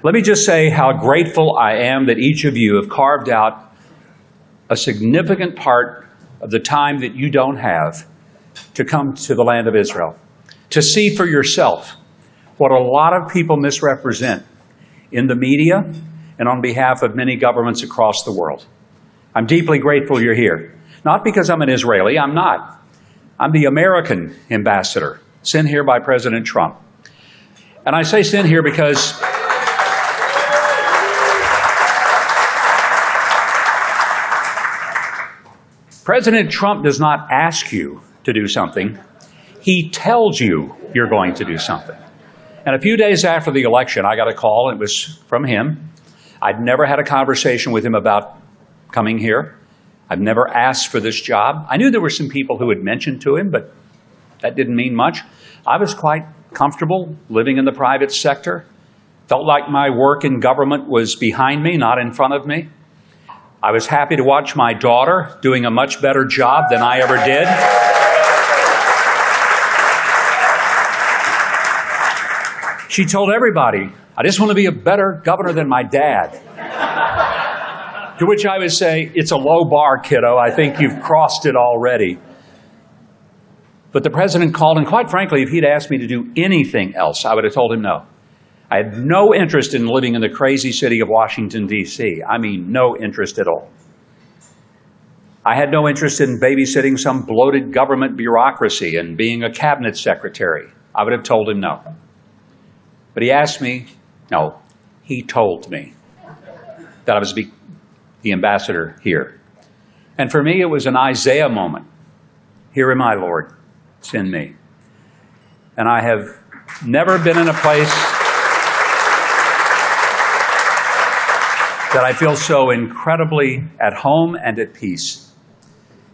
Let me just say how grateful I am that each of you have carved out a significant part of the time that you don't have to come to the land of Israel, to see for yourself what a lot of people misrepresent in the media and on behalf of many governments across the world. I'm deeply grateful you're here. Not because I'm an Israeli, I'm not. I'm the American ambassador, sent here by President Trump. And I say sent here because President Trump does not ask you to do something. He tells you you're going to do something. And a few days after the election, I got a call, and it was from him. I'd never had a conversation with him about coming here. I've never asked for this job. I knew there were some people who had mentioned to him, but that didn't mean much. I was quite comfortable living in the private sector. Felt like my work in government was behind me, not in front of me. I was happy to watch my daughter doing a much better job than I ever did. She told everybody, I just want to be a better governor than my dad. To which I would say, it's a low bar, kiddo. I think you've crossed it already. But the president called, and quite frankly, if he'd asked me to do anything else, I would have told him no. I had no interest in living in the crazy city of Washington, D.C. I mean, no interest at all. I had no interest in babysitting some bloated government bureaucracy and being a cabinet secretary. I would have told him no. But he asked me, no, he told me that I was the ambassador here. And for me, it was an Isaiah moment. Here am I, Lord, send me. And I have never been in a place that I feel so incredibly at home and at peace.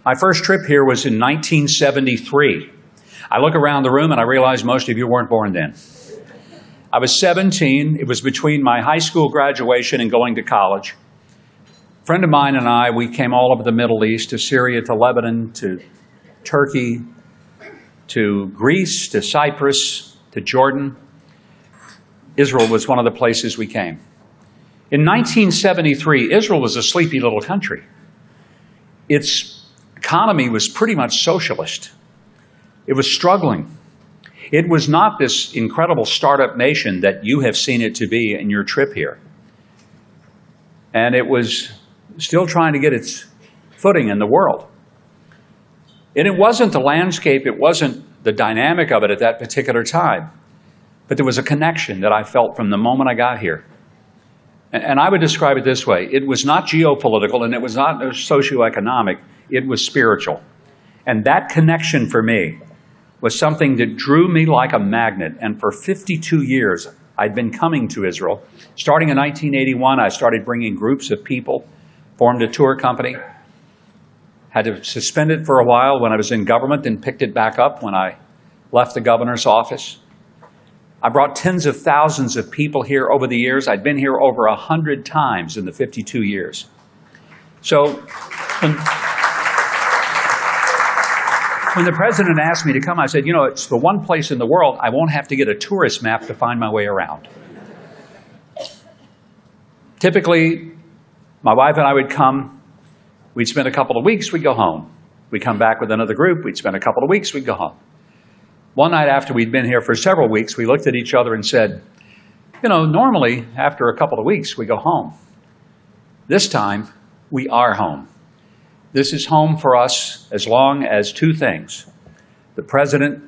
My first trip here was in 1973. I look around the room and I realize most of you weren't born then. I was 17. It was between my high school graduation and going to college. A friend of mine and I, we came all over the Middle East, to Syria, to Lebanon, to Turkey, to Greece, to Cyprus, to Jordan. Israel was one of the places we came. In 1973, Israel was a sleepy little country. Its economy was pretty much socialist. It was struggling. It was not this incredible startup nation that you have seen it to be in your trip here. And it was still trying to get its footing in the world. And it wasn't the landscape, it wasn't the dynamic of it at that particular time, but there was a connection that I felt from the moment I got here. And I would describe it this way. It was not geopolitical and it was not socioeconomic, it was spiritual. And that connection for me was something that drew me like a magnet. And for 52 years, I'd been coming to Israel. Starting in 1981, I started bringing groups of people, formed a tour company, had to suspend it for a while when I was in government, then picked it back up when I left the governor's office. I brought tens of thousands of people here over the years. I'd been here over 100 times in the 52 years. So when the president asked me to come, I said, you know, it's the one place in the world I won't have to get a tourist map to find my way around. Typically, my wife and I would come, we'd spend a couple of weeks, we'd go home. We'd come back with another group, we'd spend a couple of weeks, we'd go home. One night after we'd been here for several weeks, we looked at each other and said, you know, normally after a couple of weeks, we go home. This time, we are home. This is home for us as long as two things. The president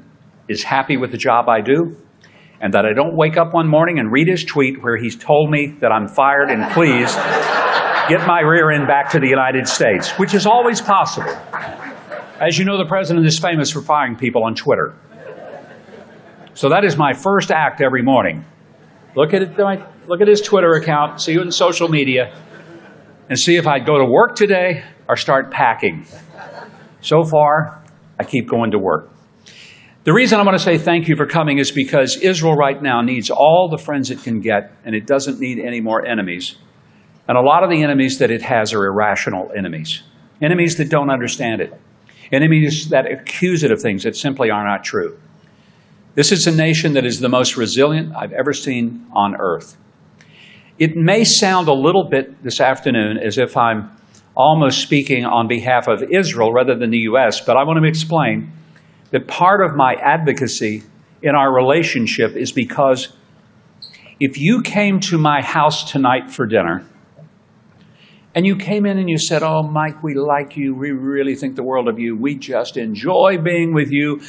is happy with the job I do, and that I don't wake up one morning and read his tweet where he's told me that I'm fired and please get my rear end back to the United States, which is always possible. As you know, the president is famous for firing people on Twitter. So that is my first act every morning. Look at his Twitter account, see you in social media, and see if I'd go to work today or start packing. So far, I keep going to work. The reason I want to say thank you for coming is because Israel right now needs all the friends it can get, and it doesn't need any more enemies. And a lot of the enemies that it has are irrational enemies. Enemies that don't understand it. Enemies that accuse it of things that simply are not true. This is a nation that is the most resilient I've ever seen on earth. It may sound a little bit this afternoon as if I'm almost speaking on behalf of Israel rather than the U.S., but I want to explain that part of my advocacy in our relationship is because if you came to my house tonight for dinner, and you came in and you said, "Oh, Mike, we like you. We really think the world of you. We just enjoy being with you.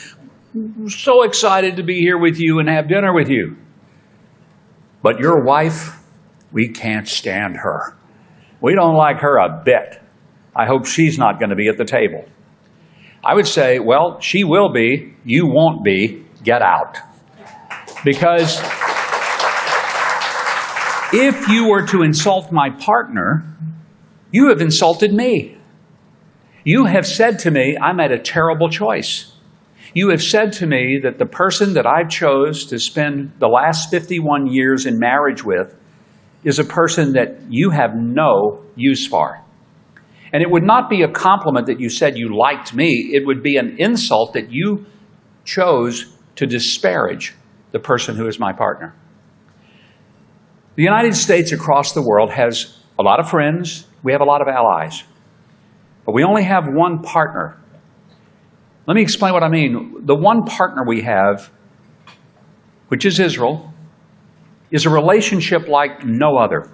So excited to be here with you and have dinner with you. But your wife, we can't stand her. We don't like her a bit. I hope she's not going to be at the table." I would say, well, she will be. You won't be. Get out. Because if you were to insult my partner, you have insulted me. You have said to me, I made a terrible choice. You have said to me that the person that I chose to spend the last 51 years in marriage with is a person that you have no use for. And it would not be a compliment that you said you liked me. It would be an insult that you chose to disparage the person who is my partner. The United States across the world has a lot of friends. We have a lot of allies. But we only have one partner. Let me explain what I mean. The one partner we have, which is Israel, is a relationship like no other.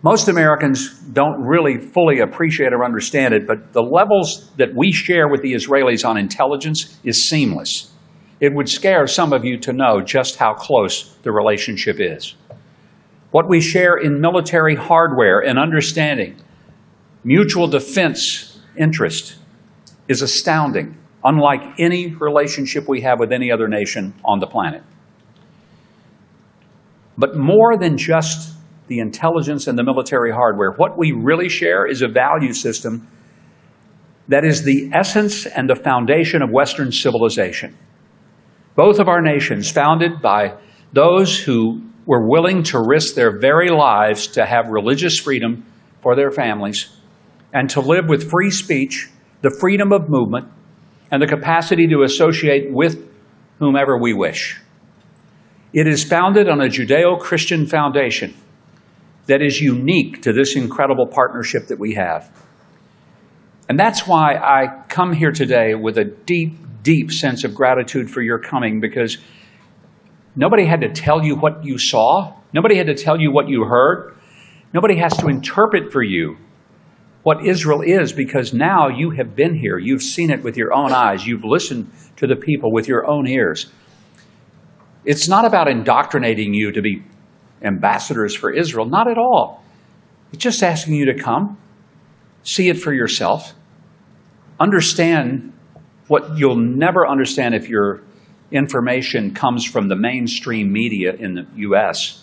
Most Americans don't really fully appreciate or understand it, but the levels that we share with the Israelis on intelligence is seamless. It would scare some of you to know just how close the relationship is. What we share in military hardware and understanding, mutual defense interest, is astounding, unlike any relationship we have with any other nation on the planet. But more than just the intelligence and the military hardware, what we really share is a value system that is the essence and the foundation of Western civilization. Both of our nations, founded by those who were willing to risk their very lives to have religious freedom for their families and to live with free speech, the freedom of movement, and the capacity to associate with whomever we wish. It is founded on a Judeo-Christian foundation that is unique to this incredible partnership that we have. And that's why I come here today with a deep, deep sense of gratitude for your coming, because nobody had to tell you what you saw. Nobody had to tell you what you heard. Nobody has to interpret for you what Israel is, because now you have been here. You've seen it with your own eyes. You've listened to the people with your own ears. It's not about indoctrinating you to be ambassadors for Israel. Not at all. It's just asking you to come, see it for yourself, understand what you'll never understand if your information comes from the mainstream media in the U.S.,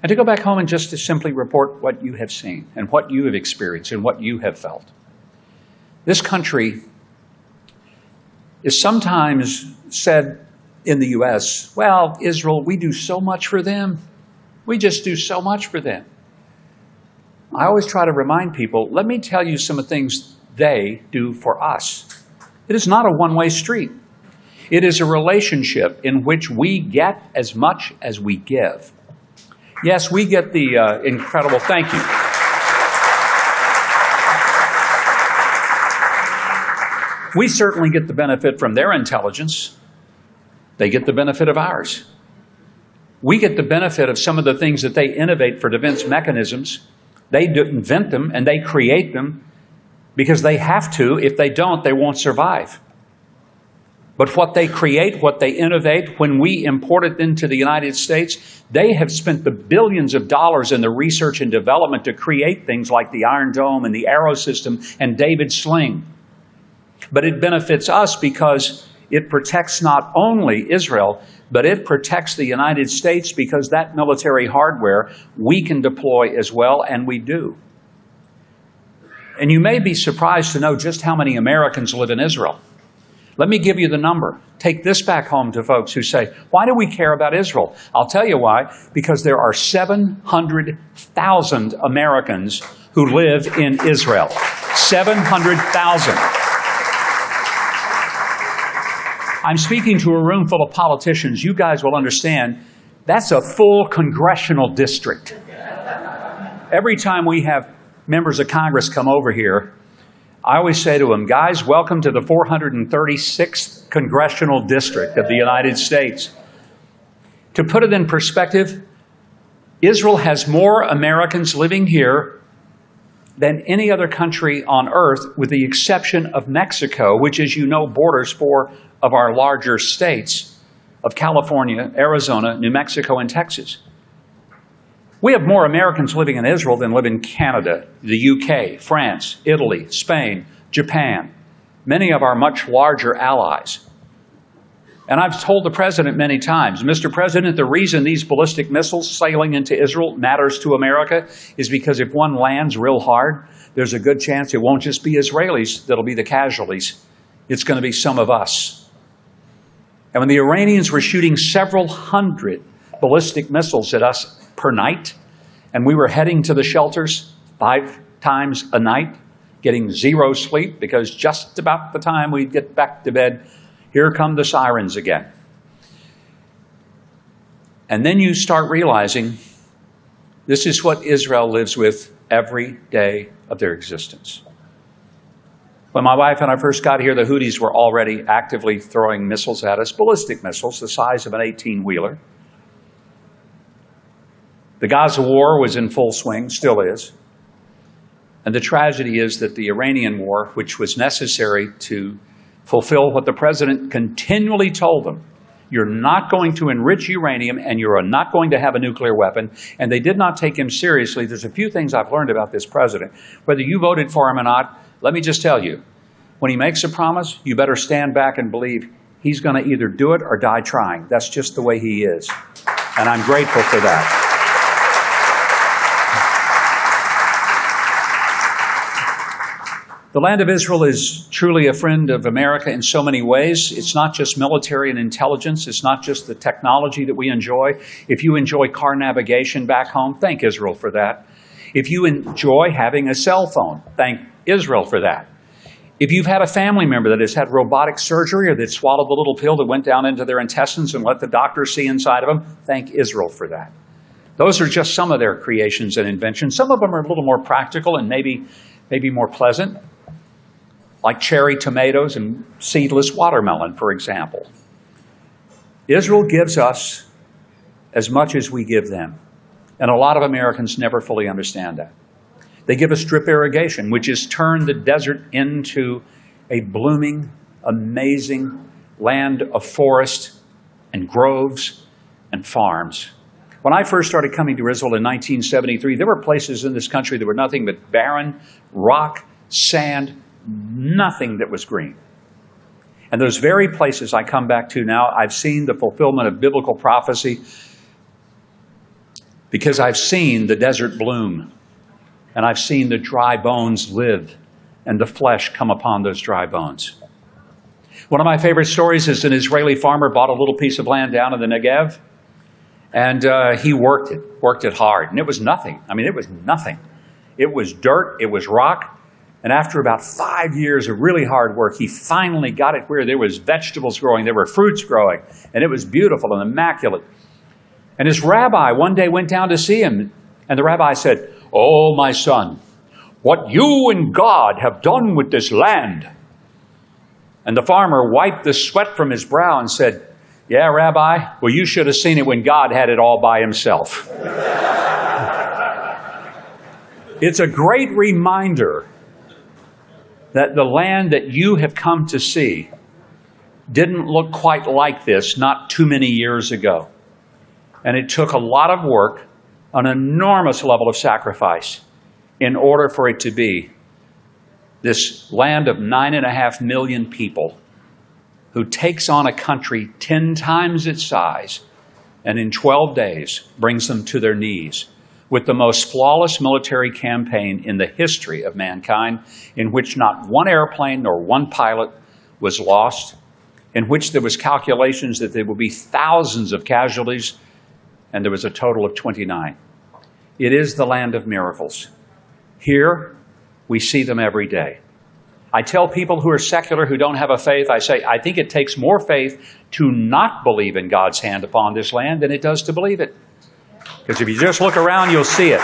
and to go back home and just to simply report what you have seen and what you have experienced and what you have felt. This country is sometimes said in the U.S., well, Israel, we do so much for them. We just do so much for them. I always try to remind people, let me tell you some of the things they do for us. It is not a one-way street. It is a relationship in which we get as much as we give. Yes, we get the incredible, thank you. We certainly get the benefit from their intelligence. They get the benefit of ours. We get the benefit of some of the things that they innovate for defense mechanisms. They invent them and they create them because they have to. If they don't, they won't survive. But what they create, what they innovate, when we import it into the United States, they have spent the billions of dollars in the research and development to create things like the Iron Dome and the Arrow system and David's sling. But it benefits us because it protects not only Israel, but it protects the United States, because that military hardware we can deploy as well, and we do. And you may be surprised to know just how many Americans live in Israel. Let me give you the number. Take this back home to folks who say, why do we care about Israel? I'll tell you why. Because there are 700,000 Americans who live in Israel. 700,000. I'm speaking to a room full of politicians. You guys will understand That's a full congressional district. Every time we have members of Congress come over here, I always say to them, guys, welcome to the 436th congressional district of the United States. To put it in perspective, Israel has more Americans living here than any other country on earth, with the exception of Mexico, which, as you know, borders 4 of our larger states of California, Arizona, New Mexico, and Texas. We have more Americans living in Israel than live in Canada, the UK, France, Italy, Spain, Japan, many of our much larger allies. And I've told the president many times, Mr. President, the reason these ballistic missiles sailing into Israel matters to America is because if one lands real hard, there's a good chance it won't just be Israelis that'll be the casualties. It's going to be some of us. And when the Iranians were shooting several hundred ballistic missiles at us per night, and we were heading to the shelters 5 times a night, getting 0 sleep, because just about the time we'd get back to bed, here come the sirens again. And then you start realizing this is what Israel lives with every day of their existence. When my wife and I first got here, the Houthis were already actively throwing missiles at us, ballistic missiles the size of an 18-wheeler. The Gaza war was in full swing, still is. And the tragedy is that the Iranian war, which was necessary to fulfill what the president continually told them, you're not going to enrich uranium and you're not going to have a nuclear weapon, and they did not take him seriously. There's a few things I've learned about this president. Whether you voted for him or not, let me just tell you, when he makes a promise, you better stand back and believe he's going to either do it or die trying. That's just the way he is. And I'm grateful for that. The land of Israel is truly a friend of America in so many ways. It's not just military and intelligence. It's not just the technology that we enjoy. If you enjoy car navigation back home, thank Israel for that. If you enjoy having a cell phone, thank Israel for that. If you've had a family member that has had robotic surgery or that swallowed the little pill that went down into their intestines and let the doctor see inside of them, thank Israel for that. Those are just some of their creations and inventions. Some of them are a little more practical and maybe more pleasant, like cherry tomatoes and seedless watermelon, for example. Israel gives us as much as we give them. And a lot of Americans never fully understand that. They give us drip irrigation, which has turned the desert into a blooming, amazing land of forest and groves and farms. When I first started coming to Israel in 1973, there were places in this country that were nothing but barren, rock, sand, nothing that was green. And those very places I come back to now, I've seen the fulfillment of biblical prophecy because I've seen the desert bloom, and I've seen the dry bones live and the flesh come upon those dry bones. One of my favorite stories is an Israeli farmer bought a little piece of land down in the Negev, and he worked it hard, and it was nothing. I mean, it was nothing. It was dirt, it was rock. And after about 5 years of really hard work, he finally got it where there was vegetables growing, there were fruits growing, and it was beautiful and immaculate. And his rabbi one day went down to see him, and the rabbi said, "Oh, my son, what you and God have done with this land." And the farmer wiped the sweat from his brow and said, "Yeah, Rabbi, well, you should have seen it when God had it all by himself." It's a great reminder that the land that you have come to see didn't look quite like this not too many years ago. And it took a lot of work, an enormous level of sacrifice, in order for it to be this land of 9.5 million people who takes on a country 10 times its size and in 12 days brings them to their knees, with the most flawless military campaign in the history of mankind, in which not one airplane nor one pilot was lost, in which there was calculations that there would be thousands of casualties, and there was a total of 29. It is the land of miracles. Here, we see them every day. I tell people who are secular, who don't have a faith, I say, I think it takes more faith to not believe in God's hand upon this land than it does to believe it. Because if you just look around, you'll see it.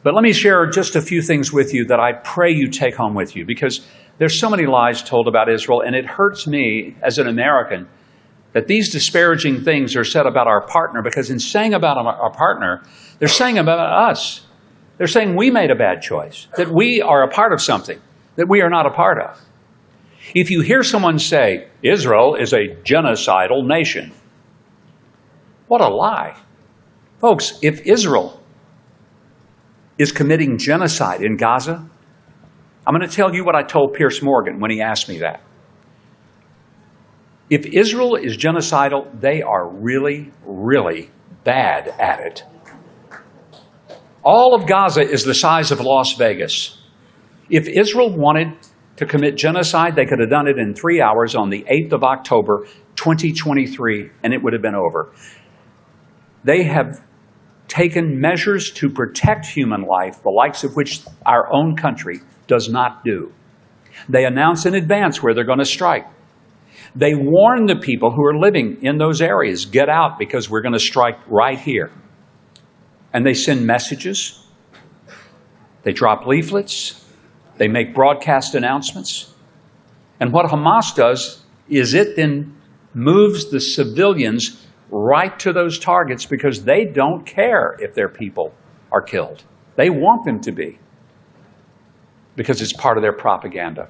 But let me share just a few things with you that I pray you take home with you, because there's so many lies told about Israel, and it hurts me as an American that these disparaging things are said about our partner, because in saying about our partner, they're saying about us. They're saying we made a bad choice, that we are a part of something that we are not a part of. If you hear someone say, Israel is a genocidal nation, what a lie. Folks, if Israel is committing genocide in Gaza, I'm going to tell you what I told Pierce Morgan when he asked me that. If Israel is genocidal, they are really, really bad at it. All of Gaza is the size of Las Vegas. If Israel wanted to commit genocide, they could have done it in 3 hours on the 8th of October, 2023, and it would have been over. They have taken measures to protect human life, the likes of which our own country does not do. They announce in advance where they're going to strike. They warn the people who are living in those areas, get out because we're going to strike right here. And they send messages. They drop leaflets. They make broadcast announcements. And what Hamas does is it then moves the civilians right to those targets because they don't care if their people are killed. They want them to be, because it's part of their propaganda.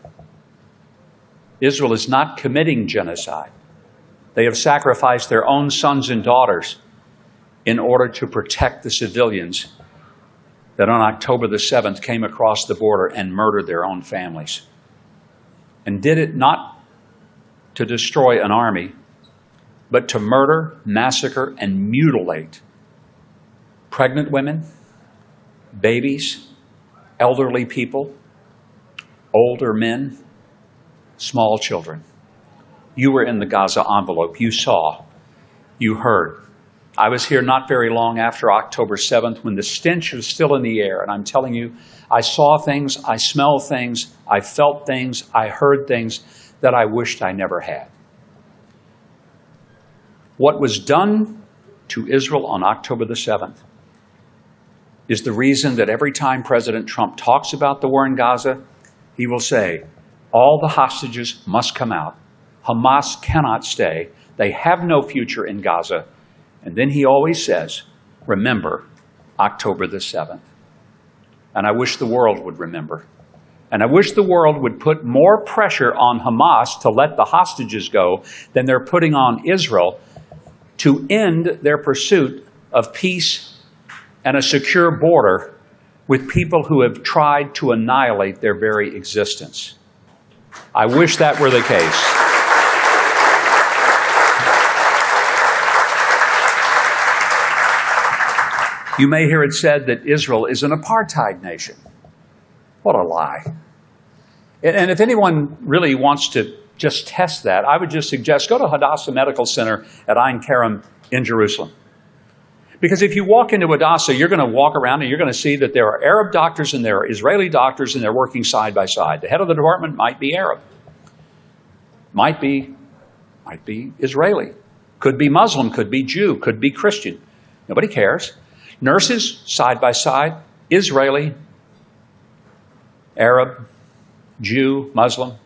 Israel is not committing genocide. They have sacrificed their own sons and daughters in order to protect the civilians that on October the 7th came across the border and murdered their own families. And did it not to destroy an army, but to murder, massacre, and mutilate pregnant women, babies, elderly people, older men, small children. You were in the Gaza envelope. You saw. You heard. I was here not very long after October 7th when the stench was still in the air. And I'm telling you, I saw things, I smelled things, I felt things, I heard things that I wished I never had. What was done to Israel on October the 7th is the reason that every time President Trump talks about the war in Gaza, he will say, all the hostages must come out. Hamas cannot stay. They have no future in Gaza. And then he always says, remember October the 7th. And I wish the world would remember. And I wish the world would put more pressure on Hamas to let the hostages go than they're putting on Israel to end their pursuit of peace and a secure border with people who have tried to annihilate their very existence. I wish that were the case. You may hear it said that Israel is an apartheid nation. What a lie. And if anyone really wants to just test that, I would just suggest go to Hadassah Medical Center at Ein Kerem in Jerusalem. Because if you walk into Hadassah, you're going to walk around and you're going to see that there are Arab doctors and there are Israeli doctors and they're working side by side. The head of the department might be Arab. Might be Israeli. Could be Muslim, could be Jew, could be Christian. Nobody cares. Nurses, side by side, Israeli, Arab, Jew, Muslim.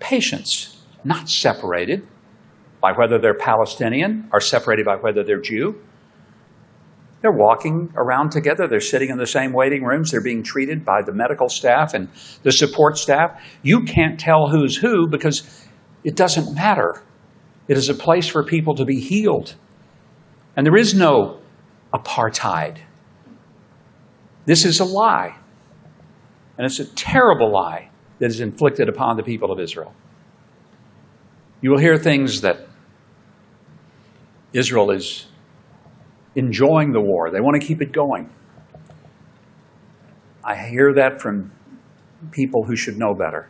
Patients, not separated by whether they're Palestinian or separated by whether they're Jew. They're walking around together. They're sitting in the same waiting rooms. They're being treated by the medical staff and the support staff. You can't tell who's who because it doesn't matter. It is a place for people to be healed. And there is no apartheid. This is a lie. And it's a terrible lie that is inflicted upon the people of Israel. You will hear things that Israel is enjoying the war. They want to keep it going. I hear that from people who should know better.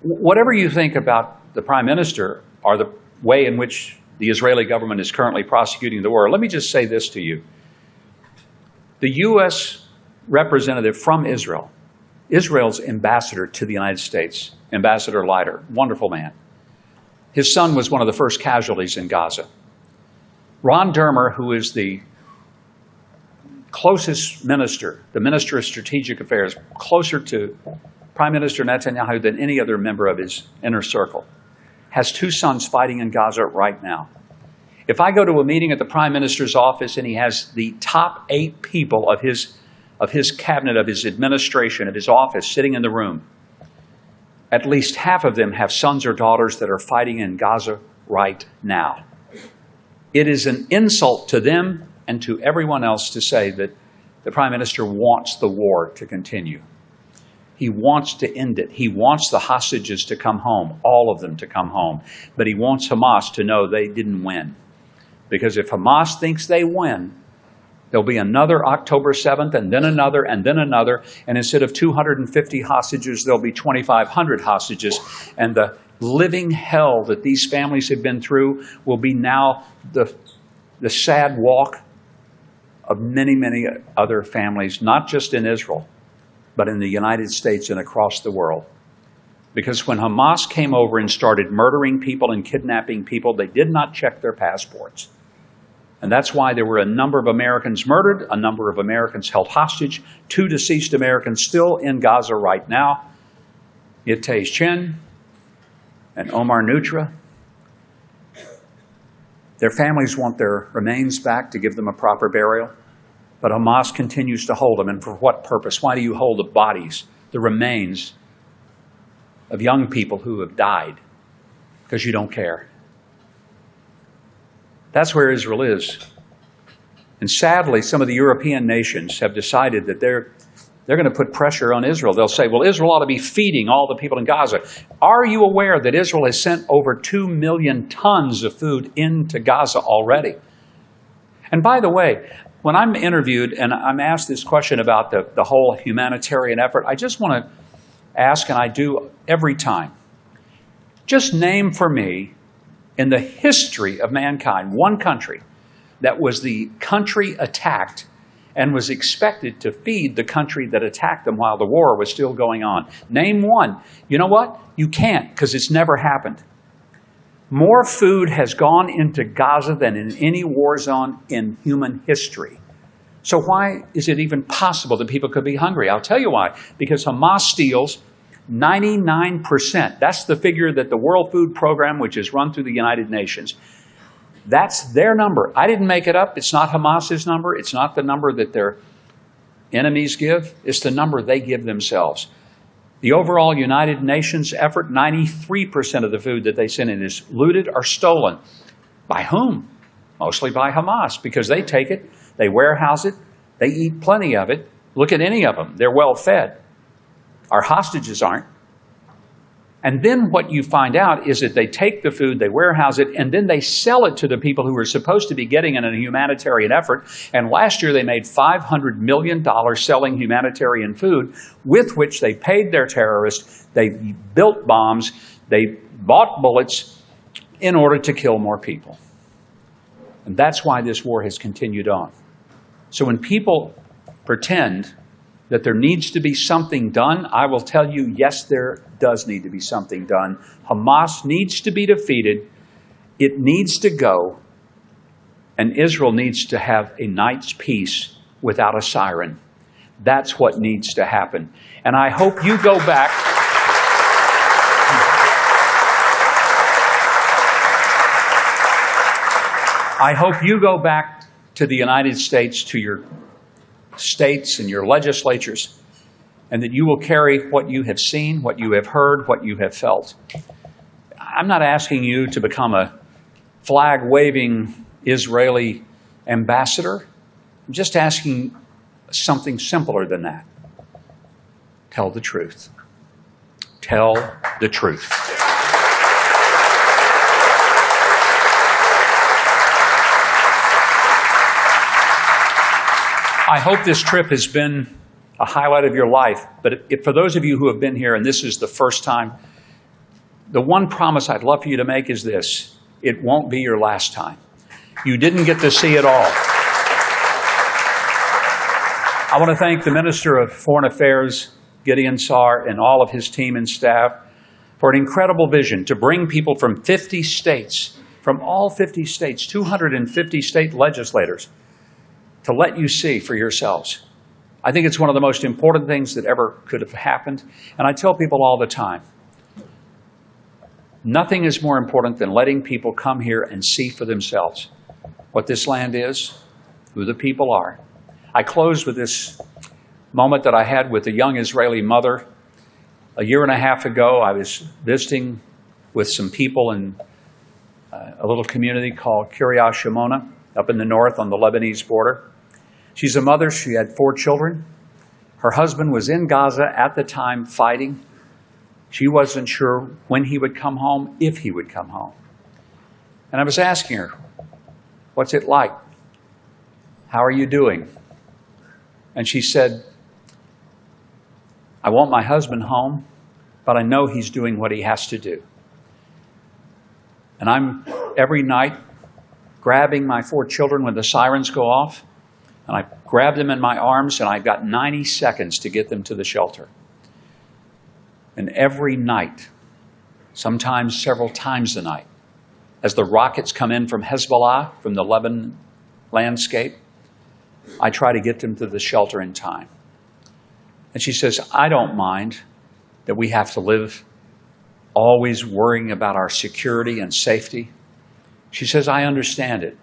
Whatever you think about the Prime Minister or the way in which the Israeli government is currently prosecuting the war, let me just say this to you. The U.S. representative from Israel, Israel's ambassador to the United States, Ambassador Leiter, wonderful man. His son was one of the first casualties in Gaza. Ron Dermer, who is the closest minister, the Minister of Strategic Affairs, closer to Prime Minister Netanyahu than any other member of his inner circle, has 2 sons fighting in Gaza right now. If I go to a meeting at the Prime Minister's office and he has the top 8 people of his cabinet, of his administration, of his office sitting in the room, at least half of them have sons or daughters that are fighting in Gaza right now. It is an insult to them and to everyone else to say that the Prime Minister wants the war to continue. He wants to end it. He wants the hostages to come home, all of them to come home. But he wants Hamas to know they didn't win. Because if Hamas thinks they win, there'll be another October 7th, and then another, and then another. And instead of 250 hostages, there'll be 2,500 hostages. And the living hell that these families have been through will be now the sad walk of many, many other families, not just in Israel, but in the United States and across the world. Because when Hamas came over and started murdering people and kidnapping people, they did not check their passports. And that's why there were a number of Americans murdered, a number of Americans held hostage, 2 deceased Americans still in Gaza right now, Yitej Chin and Omar Nutra. Their families want their remains back to give them a proper burial, but Hamas continues to hold them. And for what purpose? Why do you hold the bodies, the remains of young people who have died? Because you don't care. That's where Israel is. And sadly, some of the European nations have decided that they're going to put pressure on Israel. They'll say, well, Israel ought to be feeding all the people in Gaza. Are you aware that Israel has sent over 2 million tons of food into Gaza already? And by the way, when I'm interviewed and I'm asked this question about the whole humanitarian effort, I just want to ask, and I do every time, just name for me, in the history of mankind, one country that was the country attacked and was expected to feed the country that attacked them while the war was still going on. Name one. You know what? You can't, because it's never happened. More food has gone into Gaza than in any war zone in human history. So why is it even possible that people could be hungry? I'll tell you why. Because Hamas steals 99%. That's the figure that the World Food Program, which is run through the United Nations, that's their number. I didn't make it up. It's not Hamas's number. It's not the number that their enemies give. It's the number they give themselves. The overall United Nations effort, 93% of the food that they send in is looted or stolen. By whom? Mostly by Hamas, because they take it, they warehouse it, they eat plenty of it. Look at any of them. They're well fed. Our hostages aren't. And then what you find out is that they take the food, they warehouse it, and then they sell it to the people who are supposed to be getting it in a humanitarian effort. And last year they made $500 million selling humanitarian food, with which they paid their terrorists, they built bombs, they bought bullets in order to kill more people. And that's why this war has continued on. So when people pretend that there needs to be something done, I will tell you, yes, there does need to be something done. Hamas needs to be defeated. It needs to go. And Israel needs to have a night's peace without a siren. That's what needs to happen. And I hope you go back. I hope you go back to the United States, to your states and your legislatures, and that you will carry what you have seen, what you have heard, what you have felt. I'm not asking you to become a flag-waving Israeli ambassador. I'm just asking something simpler than that. Tell the truth. Tell the truth. I hope this trip has been a highlight of your life, but for those of you who have been here and this is the first time, the one promise I'd love for you to make is this: it won't be your last time. You didn't get to see it all. I want to thank the Minister of Foreign Affairs, Gideon Saar, and all of his team and staff for an incredible vision to bring people from 50 states, from all 50 states, 250 state legislators, to let you see for yourselves. I think it's one of the most important things that ever could have happened. And I tell people all the time, nothing is more important than letting people come here and see for themselves what this land is, who the people are. I close with this moment that I had with a young Israeli mother. A year and a half ago, I was visiting with some people in a little community called Kiryat Shimona up in the north on the Lebanese border. She's a mother. She had 4 children. Her husband was in Gaza at the time fighting. She wasn't sure when he would come home, if he would come home. And I was asking her, what's it like? How are you doing? And she said, I want my husband home, but I know he's doing what he has to do. And I'm every night grabbing my 4 children when the sirens go off, and I grab them in my arms, and I've got 90 seconds to get them to the shelter. And every night, sometimes several times a night, as the rockets come in from Hezbollah, from the Lebanon landscape, I try to get them to the shelter in time. And she says, I don't mind that we have to live always worrying about our security and safety. She says, I understand it.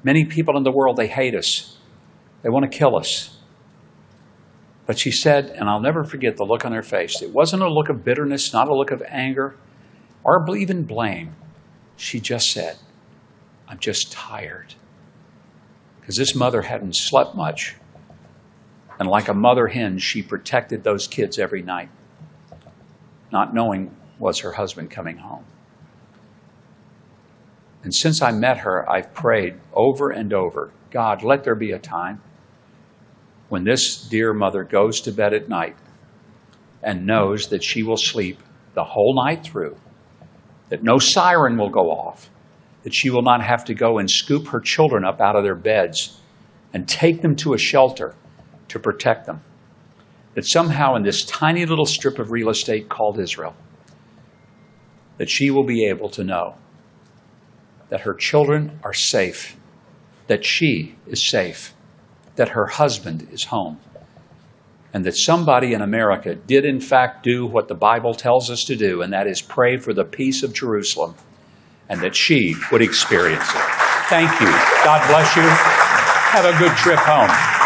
Many people in the world, they hate us. They want to kill us. But she said, and I'll never forget the look on her face, it wasn't a look of bitterness, not a look of anger, or even blame. She just said, I'm just tired. Because this mother hadn't slept much. And like a mother hen, she protected those kids every night, not knowing was her husband coming home. And since I met her, I've prayed over and over, God, let there be a time when this dear mother goes to bed at night and knows that she will sleep the whole night through, that no siren will go off, that she will not have to go and scoop her children up out of their beds and take them to a shelter to protect them. That somehow in this tiny little strip of real estate called Israel, that she will be able to know that her children are safe, that she is safe, that her husband is home, and that somebody in America did in fact do what the Bible tells us to do, and that is pray for the peace of Jerusalem, and that she would experience it. Thank you. God bless you. Have a good trip home.